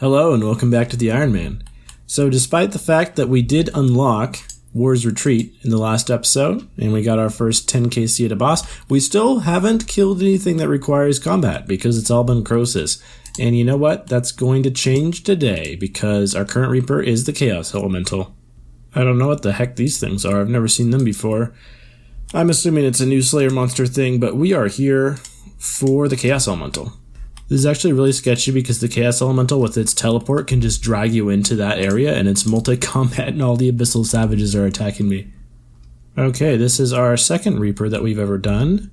Hello and welcome back to the Ironman. So despite the fact that we did unlock War's Retreat in the last episode, and we got our first 10k Sieta boss, we still haven't killed anything that requires combat because it's all been Croesus. And you know what? That's going to change today because our current Reaper is the Chaos Elemental. I don't know what the heck these things are. I've never seen them before. I'm assuming it's a new Slayer monster thing, but we are here for the Chaos Elemental. This is actually really sketchy because the Chaos Elemental with its teleport can just drag you into that area and it's multi-combat and all the Abyssal Savages are attacking me. Okay, this is our second Reaper that we've ever done.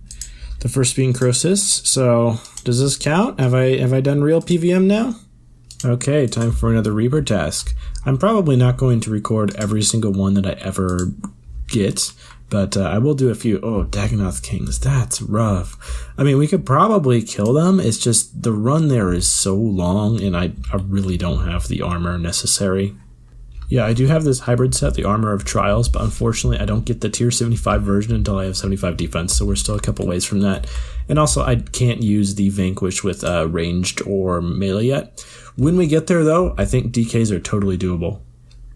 The first being Croesus, so does this count? Have I done real PVM now? Okay, time for another Reaper task. I'm probably not going to record every single one that I ever get, but I will do a few. Oh, Dagonoth Kings, that's rough. I mean, we could probably kill them. It's just the run there is so long, and I really don't have the armor necessary. Yeah, I do have this hybrid set, the Armor of Trials, but unfortunately I don't get the tier 75 version until I have 75 defense, so we're still a couple ways from that. And also, I can't use the Vanquish with ranged or melee yet. When we get there, though, I think DKs are totally doable.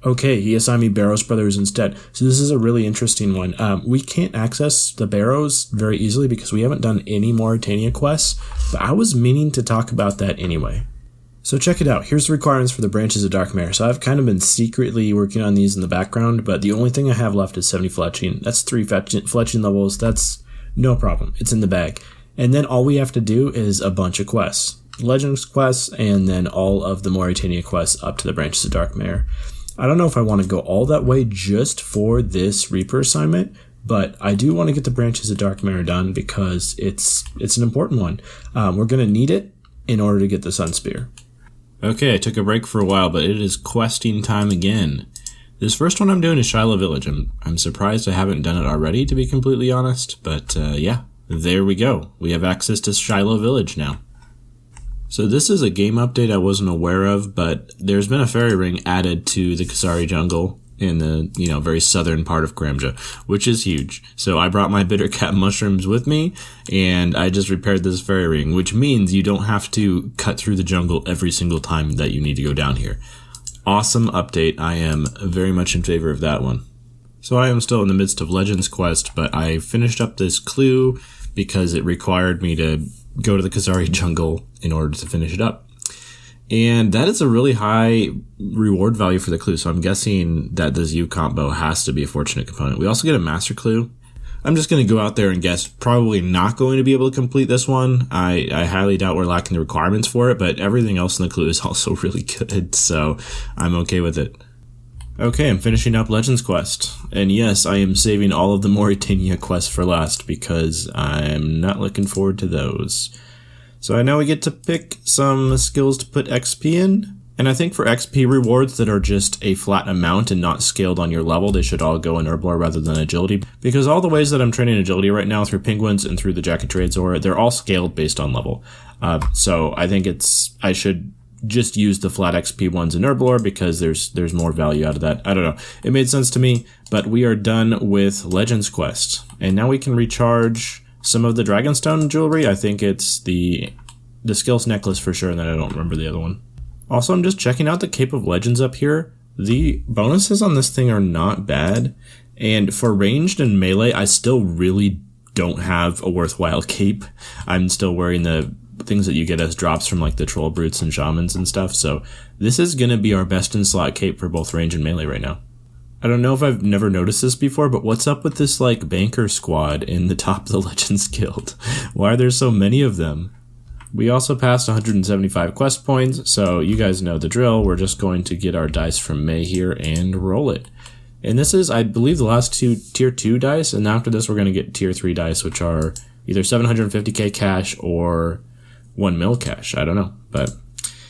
Okay, he assigned me Barrows Brothers instead. So this is a really interesting one. We can't access the Barrows very easily because we haven't done any Mauritania quests, but I was meaning to talk about that anyway. So check it out. Here's the requirements for the Branches of Darkmare. So I've kind of been secretly working on these in the background, but the only thing I have left is 70 fletching. That's 3 fletching levels. That's no problem. It's in the bag. And then all we have to do is a bunch of quests. Legends quests, and then all of the Mauritania quests up to the Branches of Darkmare. I don't know if I want to go all that way just for this Reaper assignment, but I do want to get the Branches of Darkmare done because it's an important one. We're going to need it in order to get the Sun Spear. Okay, I took a break for a while, but it is questing time again. This first one I'm doing is Shiloh Village. I'm surprised I haven't done it already, to be completely honest, but yeah, there we go. We have access to Shiloh Village now. So this is a game update I wasn't aware of, but there's been a fairy ring added to the Khazari jungle in the, very southern part of Karamja, which is huge. So I brought my bitter cap mushrooms with me, and I just repaired this fairy ring, which means you don't have to cut through the jungle every single time that you need to go down here. Awesome update. I am very much in favor of that one. So I am still in the midst of Legends quest, but I finished up this clue because it required me to go to the Khazari jungle in order to finish it up. And that is a really high reward value for the clue, so I'm guessing that this U combo has to be a fortunate component. We also get a master clue. I'm just going to go out there and guess probably not going to be able to complete this one. I highly doubt we're lacking the requirements for it, but everything else in the clue is also really good, so I'm okay with it. Okay, I'm finishing up Legends Quest. And yes, I am saving all of the Mauritania quests for last because I'm not looking forward to those. So I know we get to pick some skills to put XP in. And I think for XP rewards that are just a flat amount and not scaled on your level, they should all go in Herblore rather than Agility. Because all the ways that I'm training Agility right now through Penguins and through the Jacket Trades Aura, they're all scaled based on level. So I think I should just use the flat XP ones in Herblore because there's more value out of that. I don't know. It made sense to me, but we are done with Legends Quest. And now we can recharge some of the Dragonstone jewelry. I think it's the Skills Necklace for sure, and then I don't remember the other one. Also, I'm just checking out the Cape of Legends up here. The bonuses on this thing are not bad. And for ranged and melee, I still really don't have a worthwhile cape. I'm still wearing the things that you get as drops from like the troll brutes and shamans and stuff. So this is going to be our best in slot cape for both range and melee right now. I don't know if I've never noticed this before, but what's up with this like banker squad in the top of the Legends Guild? Why are there so many of them? We also passed 175 quest points, so you guys know the drill. We're just going to get our dice from May here and roll it. And this is, I believe, the last two tier 2 dice, and after this we're going to get tier 3 dice, which are either 750k cash or 1 mil cash. I don't know, but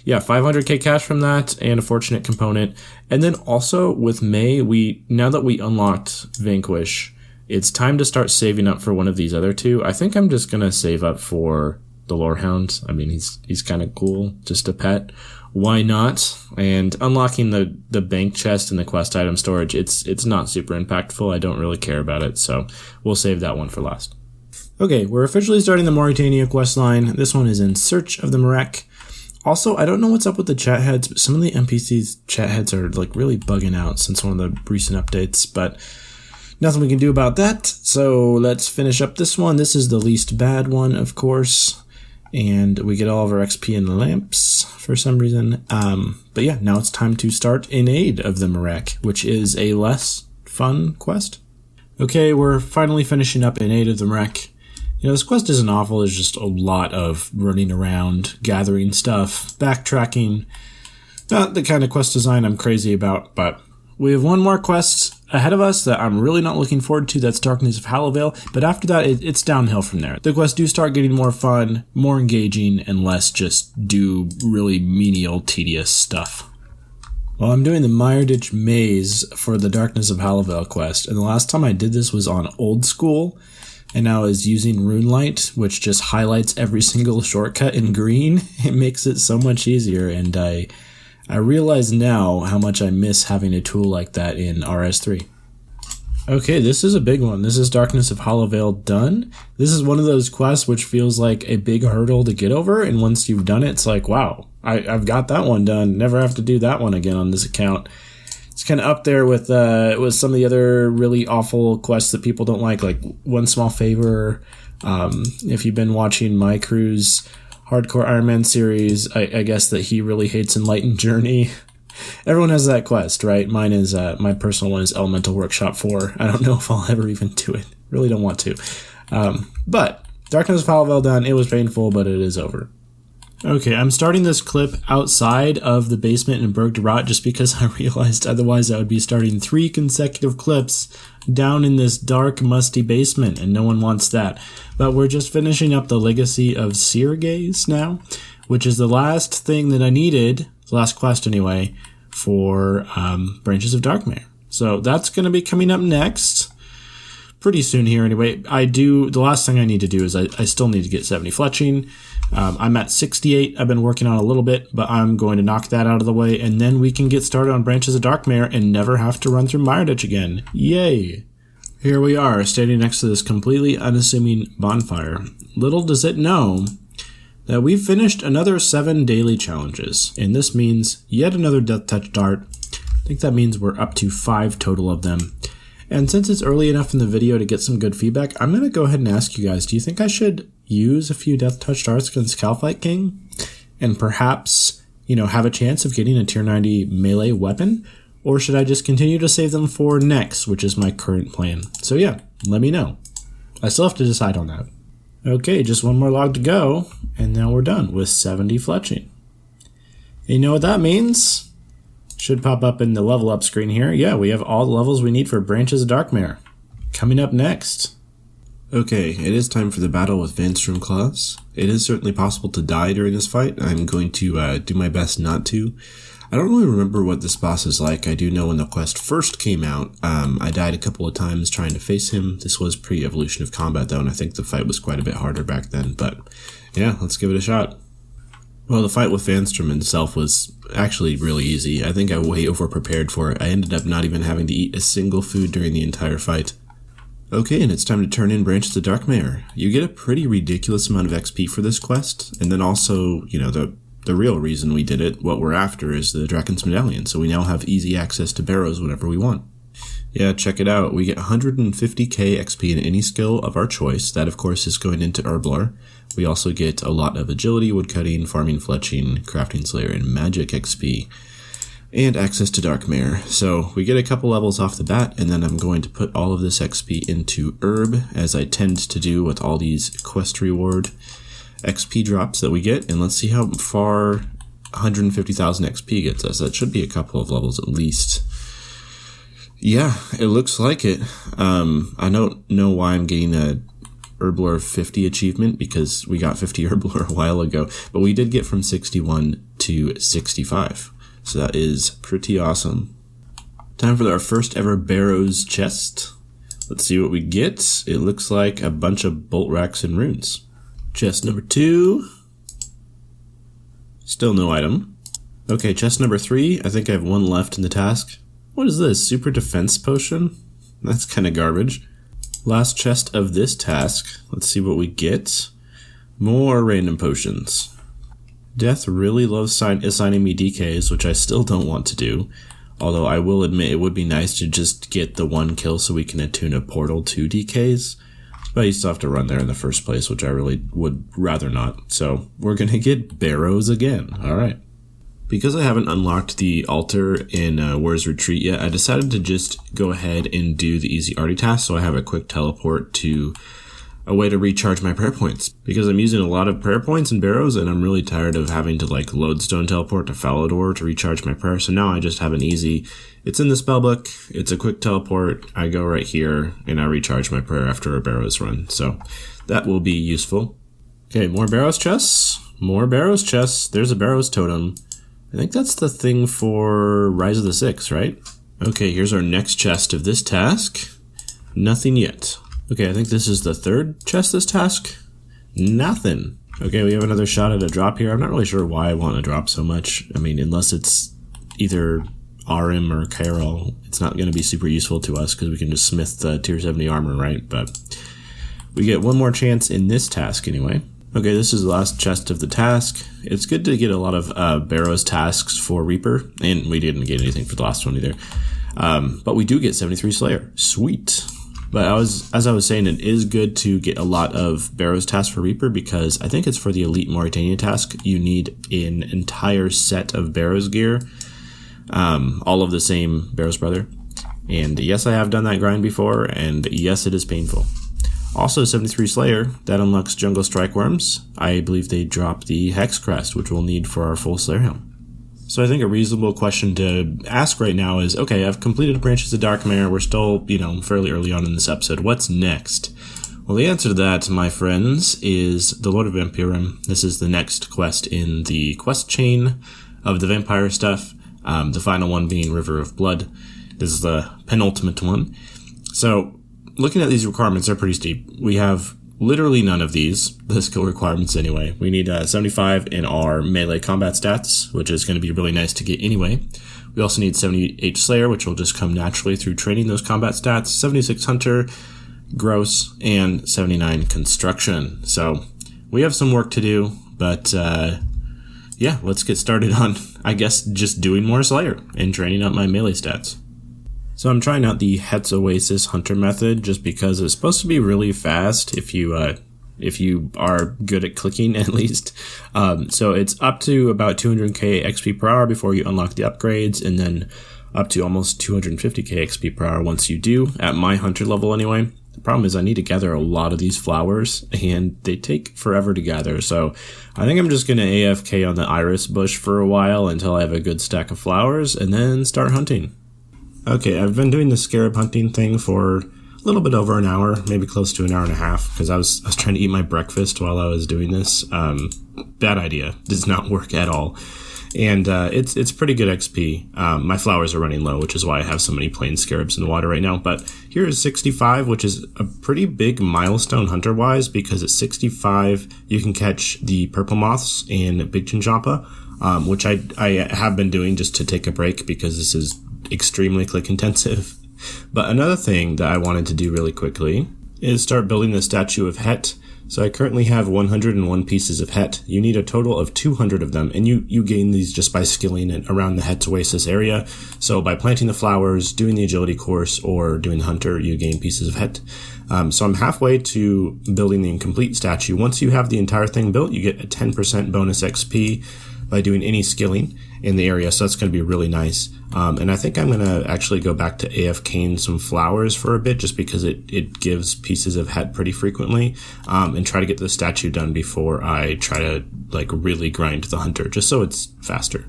yeah, 500k cash from that and a fortunate component. And then also with May, now that we unlocked Vanquish, it's time to start saving up for one of these other two. I think I'm just going to save up for the Lorehound. I mean, he's kind of cool, just a pet. Why not? And unlocking the bank chest and the quest item storage, it's not super impactful. I don't really care about it, so we'll save that one for last. Okay, we're officially starting the Mauritania quest line. This one is in Search of the Marek. Also, I don't know what's up with the chat heads, but some of the NPCs' chat heads are like really bugging out since one of the recent updates, but nothing we can do about that. So let's finish up this one. This is the least bad one, of course, and we get all of our XP in lamps for some reason. But yeah, now it's time to start In Aid of the Marek, which is a less fun quest. Okay, we're finally finishing up In Aid of the Marek. You know, this quest isn't awful. There's just a lot of running around, gathering stuff, backtracking. Not the kind of quest design I'm crazy about, but we have one more quest ahead of us that I'm really not looking forward to. That's Darkness of Hallowell. But after that, it's downhill from there. The quests do start getting more fun, more engaging, and less just do really menial, tedious stuff. Well, I'm doing the Mauritania maze for the Darkness of Hallowell quest, and the last time I did this was on Old School. And I was using RuneLight, which just highlights every single shortcut in green. It makes it so much easier, and I realize now how much I miss having a tool like that in RS3. Okay, this is a big one. This is Darkness of Hallowell done. This is one of those quests which feels like a big hurdle to get over, and once you've done it, it's like, wow, I've got that one done. Never have to do that one again on this account. It's kind of up there with some of the other really awful quests that people don't like One Small Favor. If you've been watching my crew's Hardcore Ironman series, I guess that he really hates Enlightened Journey. Everyone has that quest, right? Mine is, my personal one is Elemental Workshop 4. I don't know if I'll ever even do it. Really don't want to. But Darkness of Hallowell done. It was painful, but it is over. Okay, I'm starting this clip outside of the basement in Berg de Rot just because I realized otherwise I would be starting 3 consecutive clips down in this dark, musty basement, and no one wants that. But we're just finishing up the Legacy of Seergaze now, which is the last thing that I needed, the last quest anyway, for Branches of Darkmare. So that's going to be coming up next. Pretty soon here anyway. The last thing I need to do is I still need to get 70 fletching. I'm at 68. I've been working on a little bit, but I'm going to knock that out of the way, and then we can get started on Branches of Darkmare and never have to run through Mauritania again. Yay! Here we are, standing next to this completely unassuming bonfire. Little does it know that we've finished another 7 daily challenges, and this means yet another Death Touch Dart. I think that means we're up to 5 total of them. And since it's early enough in the video to get some good feedback, I'm going to go ahead and ask you guys, do you think I should use a few Death Touch Darts against Calfight King? And perhaps, have a chance of getting a tier 90 melee weapon? Or should I just continue to save them for next, which is my current plan? So yeah, let me know. I still have to decide on that. Okay, just one more log to go, and now we're done with 70 fletching. And you know what that means? Should pop up in the level up screen here. Yeah, we have all the levels we need for Branches of Darkmare. Coming up next. Okay, it is time for the battle with Vanstrom Claws. It is certainly possible to die during this fight. I'm going to do my best not to. I don't really remember what this boss is like. I do know when the quest first came out, I died a couple of times trying to face him. This was pre-evolution of combat though, and I think the fight was quite a bit harder back then. But yeah, let's give it a shot. Well, the fight with Vanstrom himself was actually really easy. I think I way over-prepared for it. I ended up not even having to eat a single food during the entire fight. Okay, and it's time to turn in Branches of Darkmare. You get a pretty ridiculous amount of XP for this quest, and then also, the real reason we did it, what we're after, is the Draken's Medallion, so we now have easy access to Barrows whenever we want. Yeah, check it out. We get 150k XP in any skill of our choice. That, of course, is going into Herblar. We also get a lot of agility, woodcutting, farming, fletching, crafting slayer, and magic XP, and access to Darkmare. So we get a couple levels off the bat, and then I'm going to put all of this XP into Herb, as I tend to do with all these quest reward XP drops that we get, and let's see how far 150,000 XP gets us. That should be a couple of levels at least. Yeah, it looks like it. I don't know why I'm getting a Herblore 50 achievement, because we got 50 Herblore a while ago, but we did get from 61 to 65, so that is pretty awesome. Time for our first ever Barrows Chest. Let's see what we get. It looks like a bunch of bolt racks and runes. Chest number 2. Still no item. Okay, chest number 3. I think I have 1 left in the task. What is this? Super defense potion? That's kind of garbage. Last chest of this task. Let's see what we get. More random potions. Death really loves assigning me DKs, which I still don't want to do. Although I will admit it would be nice to just get the one kill so we can attune a portal to DKs. But you still have to run there in the first place, which I really would rather not. So we're going to get Barrows again. Alright. Because I haven't unlocked the altar in Warrior's Retreat yet, I decided to just go ahead and do the easy arty task so I have a quick teleport to a way to recharge my prayer points. Because I'm using a lot of prayer points in Barrows and I'm really tired of having to like lodestone teleport to Falador to recharge my prayer. So now I just have an easy, it's in the spellbook, it's a quick teleport, I go right here and I recharge my prayer after a Barrows run. So that will be useful. Okay, more Barrows chests. More Barrows chests. There's a Barrows totem. I think that's the thing for Rise of the Six, right? Okay, here's our next chest of this task. Nothing yet. Okay, I think this is the third chest this task. Nothing. Okay, we have another shot at a drop here. I'm not really sure why I want to drop so much. I mean, unless it's either RM or Carol, it's not going to be super useful to us because we can just smith the tier 70 armor, right? But we get one more chance in this task anyway. Okay, this is the last chest of the task. It's good to get a lot of Barrows tasks for Reaper, and we didn't get anything for the last one either. But we do get 73 Slayer. Sweet. But as I was saying, it is good to get a lot of Barrows tasks for Reaper because I think it's for the Elite Mauritania task. You need an entire set of Barrows gear, all of the same Barrows brother. And yes, I have done that grind before, and yes, it is painful. Also, 73 Slayer, that unlocks Jungle Strike Worms. I believe they drop the Hex Crest, which we'll need for our full Slayer Helm. So I think a reasonable question to ask right now is, okay, I've completed Branches of Darkmare. We're still, fairly early on in this episode. What's next? Well, the answer to that, my friends, is the Lord of Vampirum. This is the next quest in the quest chain of the vampire stuff. The final one being River of Blood. This is the penultimate one. So, looking at these requirements, they're pretty steep. We have literally none of these, the skill requirements anyway. We need 75 in our melee combat stats, which is going to be really nice to get anyway. We also need 78 Slayer, which will just come naturally through training those combat stats, 76 Hunter, Gross, and 79 Construction. So we have some work to do, but yeah, let's get started on, I guess, just doing more Slayer and training up my melee stats. So I'm trying out the Het's Oasis Hunter method just because it's supposed to be really fast if you are good at clicking at least. So it's up to about 200k XP per hour before you unlock the upgrades, and then up to almost 250k XP per hour once you do, at my Hunter level anyway. The problem is I need to gather a lot of these flowers, and they take forever to gather, so I think I'm just going to AFK on the iris bush for a while until I have a good stack of flowers, and then start hunting. Okay, I've been doing the scarab hunting thing for a little bit over an hour, maybe close to an hour and a half, because I was trying to eat my breakfast while I was doing this. Bad idea. Does not work at all. And it's pretty good XP. My flowers are running low, which is why I have so many plain scarabs in the water right now. But here is 65, which is a pretty big milestone hunter-wise, because at 65 you can catch the purple moths in Big Chinchompa, which I have been doing just to take a break because this is extremely click intensive. But another thing that I wanted to do really quickly is start building the statue of Het. So I currently have 101 pieces of Het. You need a total of 200 of them, and you gain these just by skilling it around the Het's Oasis area. So by planting the flowers, doing the agility course, or doing the hunter, you gain pieces of Het. So I'm halfway to building the incomplete statue. Once you have the entire thing built, you get a 10% bonus XP by doing any skilling in the area, so that's going to be really nice. And I think I'm going to actually go back to AFKing some flowers for a bit, just because it gives pieces of Het pretty frequently, and try to get the statue done before I try to really grind the hunter, just so it's faster.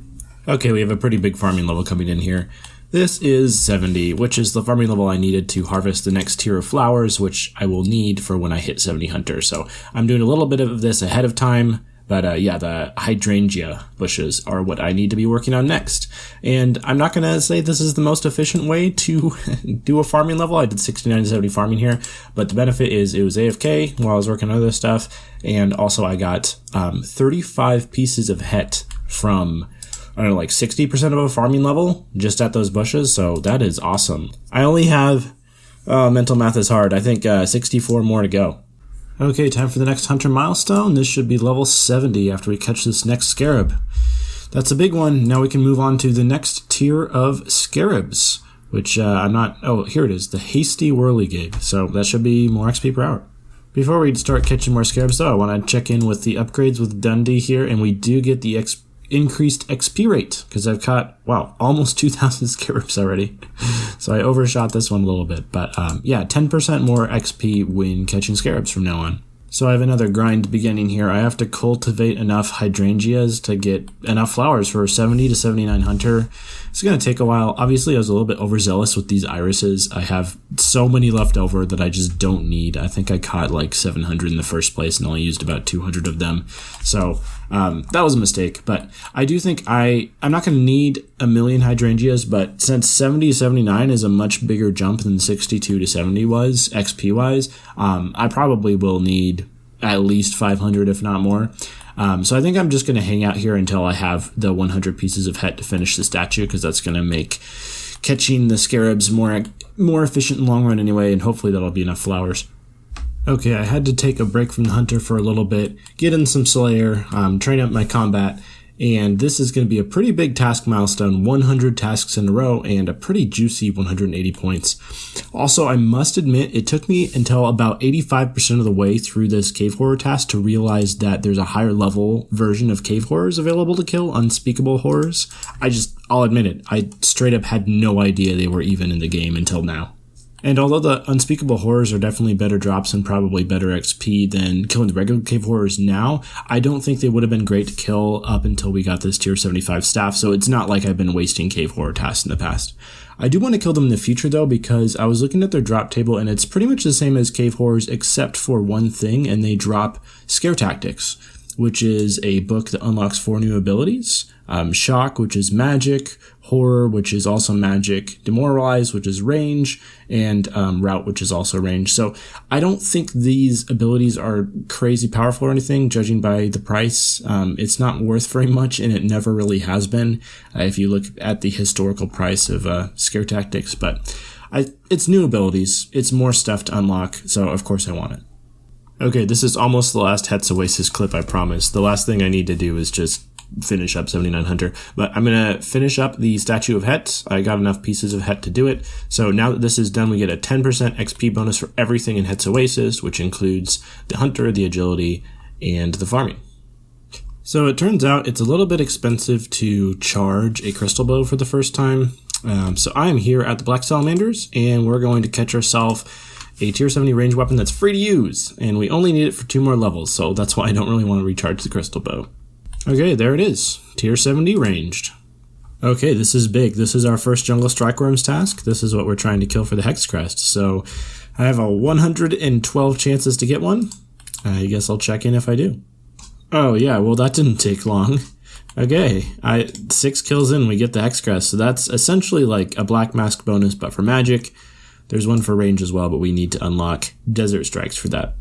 Okay, we have a pretty big farming level coming in here. This is 70, which is the farming level I needed to harvest the next tier of flowers, which I will need for when I hit 70 hunter. So I'm doing a little bit of this ahead of time. But yeah, the hydrangea bushes are what I need to be working on next. And I'm not going to say this is the most efficient way to do a farming level. I did 69 to 70 farming here. But the benefit is it was AFK while I was working on other stuff. And also I got 35 pieces of Het from, 60% of a farming level just at those bushes. So that is awesome. I only have, mental math is hard, I think 64 more to go. Okay, time for the next hunter milestone. This should be level 70 after we catch this next scarab. That's a big one. Now we can move on to the next tier of scarabs, which here it is, the Hasty Whirligig. So that should be more XP per hour. Before we start catching more scarabs, though, I want to check in with the upgrades with Dundee here, and we do get the increased XP rate, because I've caught, almost 2,000 scarabs already. So I overshot this one a little bit, but 10% more XP when catching scarabs from now on. So I have another grind beginning here. I have to cultivate enough hydrangeas to get enough flowers for 70 to 79 hunter. It's going to take a while. Obviously, I was a little bit overzealous with these irises. I have so many left over that I just don't need. I think I caught like 700 in the first place and only used about 200 of them. So that was a mistake. But I do think I'm not going to need a million hydrangeas, but since 70 to 79 is a much bigger jump than 62 to 70 was, XP-wise, I probably will need at least 500, if not more. So I think I'm just going to hang out here until I have the 100 pieces of het to finish the statue, because that's going to make catching the scarabs more efficient in the long run anyway, and hopefully that'll be enough flowers. Okay, I had to take a break from the hunter for a little bit, get in some slayer, train up my combat, and this is going to be a pretty big task milestone, 100 tasks in a row, and a pretty juicy 180 points. Also, I must admit, it took me until about 85% of the way through this cave horror task to realize that there's a higher level version of cave horrors available to kill, unspeakable horrors. I'll admit it, I straight up had no idea they were even in the game until now. And although the unspeakable horrors are definitely better drops and probably better XP than killing the regular cave horrors now, I don't think they would have been great to kill up until we got this tier 75 staff, so it's not like I've been wasting cave horror tasks in the past. I do want to kill them in the future though, because I was looking at their drop table and it's pretty much the same as cave horrors except for one thing, and they drop Scare Tactics, which is a book that unlocks 4 new abilities. Shock, which is magic, Horror, which is also magic, Demoralize, which is range, and Rout, which is also range. So I don't think these abilities are crazy powerful or anything, judging by the price. It's not worth very much, and it never really has been, if you look at the historical price of Scare Tactics. But it's new abilities, it's more stuff to unlock, so of course I want it. Okay, this is almost the last Het's Oasis clip, I promise. The last thing I need to do is just finish up 79 Hunter, but I'm going to finish up the Statue of Het. I got enough pieces of Het to do it. So now that this is done, we get a 10% XP bonus for everything in Het's Oasis, which includes the Hunter, the Agility, and the Farming. So it turns out it's a little bit expensive to charge a crystal bow for the first time. So I am here at the Black Salamanders, and we're going to catch ourselves a tier 70 range weapon that's free to use, and we only need it for 2 more levels, so that's why I don't really want to recharge the crystal bow. Okay, there it is. Tier 70 ranged. Okay, this is big. This is our first Jungle Strikeworms task. This is what we're trying to kill for the Hex Crest. So I have a 112 chances to get one. I guess I'll check in if I do. Oh yeah, well that didn't take long. Okay, 6 kills in, we get the Hex Crest. So that's essentially like a Black Mask bonus, but for magic. There's one for range as well, but we need to unlock Desert Strikes for that.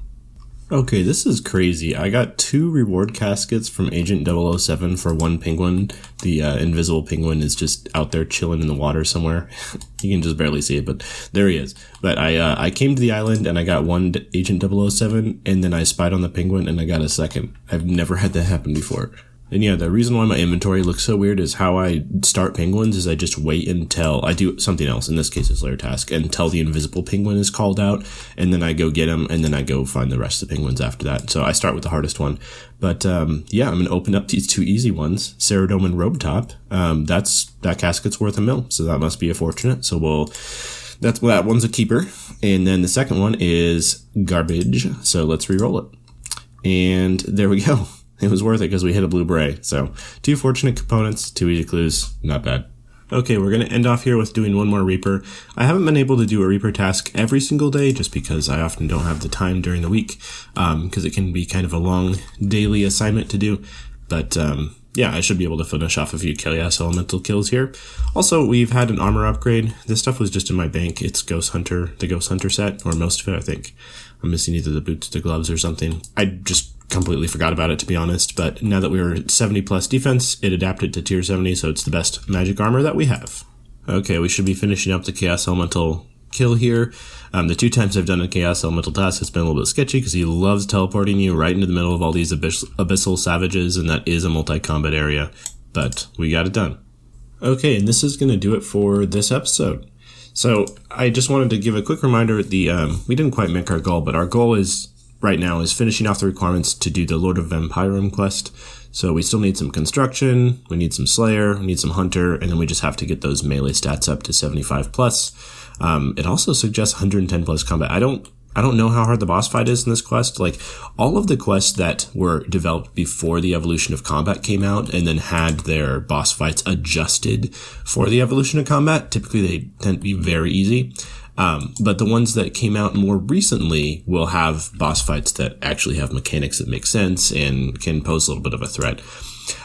Okay, this is crazy. I got 2 reward caskets from Agent 007 for 1 penguin. The invisible penguin is just out there chilling in the water somewhere. You can just barely see it, but there he is. But I came to the island and I got 1 Agent 007, and then I spied on the penguin and I got a second. I've never had that happen before. And yeah, the reason why my inventory looks so weird is how I start penguins is I just wait until I do something else, in this case it's Lair Task, until the invisible penguin is called out, and then I go get him, and then I go find the rest of the penguins after that. So I start with the hardest one. But yeah, I'm going to open up these 2 easy ones, Ceridome and Robe Top. That casket's worth $1 million, so that must be a fortunate. So that one's a keeper. And then the second one is garbage, so let's re-roll it. And there we go. It was worth it because we hit a blue beret. So 2 fortunate components, 2 easy clues, not bad. Okay, we're going to end off here with doing one more Reaper. I haven't been able to do a Reaper task every single day just because I often don't have the time during the week, because it can be kind of a long daily assignment to do. But yeah, I should be able to finish off a few Chaos Elemental kills here. Also, we've had an armor upgrade. This stuff was just in my bank. It's the Ghost Hunter set, or most of it, I think. I'm missing either the boots, the gloves, or something. I just completely forgot about it, to be honest, but now that we were 70 plus defense, it adapted to tier 70, so it's the best magic armor that we have. Okay, we should be finishing up the Chaos Elemental kill here. The 2 times I've done a Chaos Elemental task, it's been a little bit sketchy because he loves teleporting you right into the middle of all these abyssal savages, and that is a multi-combat area. But we got it done. Okay, and this is going to do it for this episode. So I just wanted to give a quick reminder. We didn't quite make our goal, but our goal is right now is finishing off the requirements to do the Lord of Vampirum quest. So we still need some construction, we need some Slayer, we need some Hunter, and then we just have to get those melee stats up to 75 plus. It also suggests 110 plus combat. I don't know how hard the boss fight is in this quest. Like, all of the quests that were developed before the Evolution of Combat came out and then had their boss fights adjusted for the Evolution of Combat, typically they tend to be very easy. But the ones that came out more recently will have boss fights that actually have mechanics that make sense and can pose a little bit of a threat.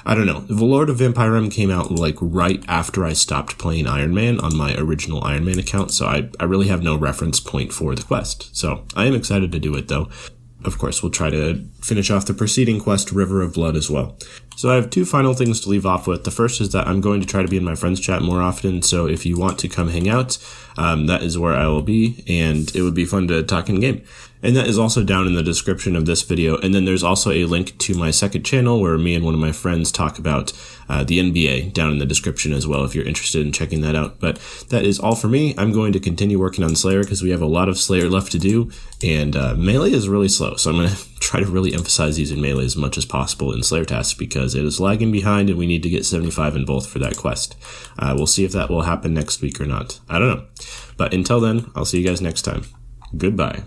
I don't know. The Lord of Vampirum came out like right after I stopped playing Ironman on my original Ironman account, so I really have no reference point for the quest. So I am excited to do it, though. Of course, we'll try to finish off the preceding quest, River of Blood, as well. So I have 2 final things to leave off with. The first is that I'm going to try to be in my friends chat more often, so if you want to come hang out, that is where I will be, and it would be fun to talk in game. And that is also down in the description of this video. And then there's also a link to my second channel where me and one of my friends talk about the NBA down in the description as well if you're interested in checking that out. But that is all for me. I'm going to continue working on Slayer because we have a lot of Slayer left to do. And melee is really slow. So I'm going to try to really emphasize using melee as much as possible in Slayer tasks because it is lagging behind and we need to get 75 in both for that quest. We'll see if that will happen next week or not. I don't know. But until then, I'll see you guys next time. Goodbye.